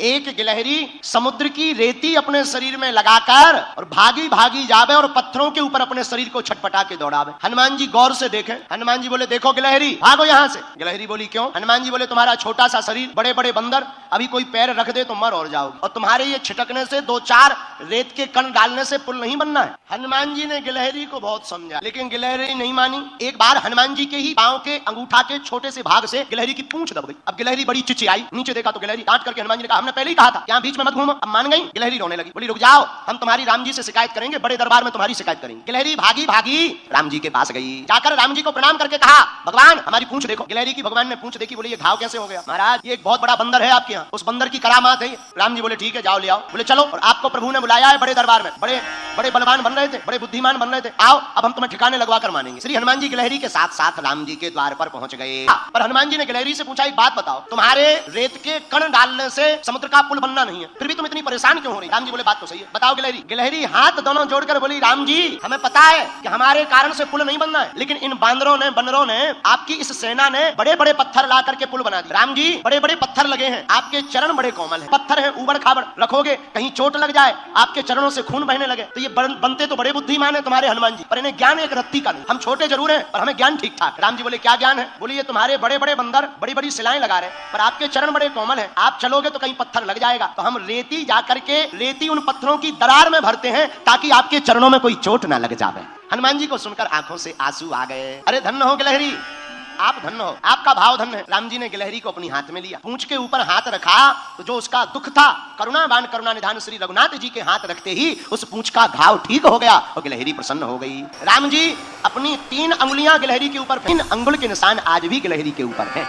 एक गिलहरी समुद्र की रेती अपने शरीर में लगाकर और भागी भागी जावे और पत्थरों के ऊपर अपने शरीर को छटपटा के दौड़ावे। हनुमान जी गौर से देखें, हनुमान जी बोले देखो गिलहरी भागो यहाँ से। गिलहरी बोली क्यों? हनुमान जी बोले तुम्हारा छोटा सा शरीर, बड़े बड़े बंदर, अभी कोई पैर रख दे तो मर और जाओगे, और तुम्हारे ये छिटकने से, दो चार रेत के कण डालने से पुल नहीं बनना है। हनुमान जी ने गिलहरी को बहुत समझा, लेकिन गिलहरी नहीं मानी। एक बार हनुमान जी के ही पांव के अंगूठा के छोटे से भाग से गिलहरी की पूंछ दब गई। अब गिलहरी बड़ी चिचियाई, नीचे देखा तो गिलहरी डांट करके हनुमान जी ने कहा हमने पहले ही कहा था यहाँ बीच में मत घूमो। अब मान गई, गिलहरी रोने लगी, बोली रुक जाओ, हम तुम्हारी राम जी से शिकायत करेंगे, बड़े दरबार में तुम्हारी शिकायत करेंगे। गिलहरी भागी भागी राम जी के पास गई, जाकर राम जी को प्रणाम करके कहा भगवान हमारी पूंछ देखो। गिलहरी की भगवान ने पूंछ देखी, बोले ये घाव कैसे हो गया? महाराज ये एक बहुत बड़ा बंदर है आपके यहाँ, उस बंदर की करामात है। राम जी बोले ठीक है जाओ ले आओ। बोले चलो, और आपको प्रभु ने बुलाया है बड़े दरबार में, बड़े बड़े बलवान बन रहे थे, बड़े बुद्धिमान बन रहे थे, आओ अब हम तुम्हें ठिकाने लगवा कर मानेंगे। श्री हनुमान जी गिलहरी के साथ साथ राम जी के द्वार पर पहुंच गए। पर हनुमान जी ने गिलहरी से पूछा एक बात बताओ, तुम्हारे रेत के कण डालने से समुद्र का पुल बनना नहीं है, फिर भी तुम इतनी परेशान क्यों हो रही? राम जी बोले बात तो सही है, बताओ गिलहरी। गिलहरी हाथ दोनों जोड़कर बोली राम जी हमें पता है कि हमारे कारण से पुल नहीं बनना है, लेकिन इन बंदरों ने आपकी इस सेना ने बड़े बड़े पत्थर ला करके पुल बना दिया। राम जी बड़े बड़े पत्थर लगे हैं, आपके चरण बड़े कोमल हैं, पत्थर हैं ऊबड़ खाबड़, रखोगे कहीं चोट लग जाए, आपके चरणों से खून बहने लगे, तो ये बनते तो बड़े बुद्धिमान है तुम्हारे हनुमान जी, पर इन्हें ज्ञान एक रत्ती का नहीं। हम छोटे जरूर हैं पर हमें ज्ञान ठीक ठाक। राम जी बोले क्या ज्ञान है? बोले ये तुम्हारे बड़े बड़े बंदर बड़ी बड़ी शिलाएं लगा रहे हैं, पर आपके चरण बड़े कोमल हैं, आप चलोगे तो कहीं पत्थर लग जाएगा, तो हम रेती जाकर के रेती उन पत्थरों की दरार में भरते हैं ताकि आपके चरणों में कोई चोट ना लग जाए। हनुमान जी को सुनकर आंखों से आंसू आ गए। अरे धन्य हो गिलहरी, आप धन्य हो, आपका भाव धन्य है। राम जी ने गिलहरी को अपनी हाथ में लिया, पूंछ के ऊपर हाथ रखा तो जो उसका दुख था, करुणावान करुणा निधान श्री रघुनाथ जी के हाथ रखते ही उस पूंछ का घाव ठीक हो गया और गिलहरी प्रसन्न हो गई। राम जी अपनी 3 अंगुलियां गिलहरी के ऊपर, 3 अंगुल के निशान आज भी गिलहरी के ऊपर है।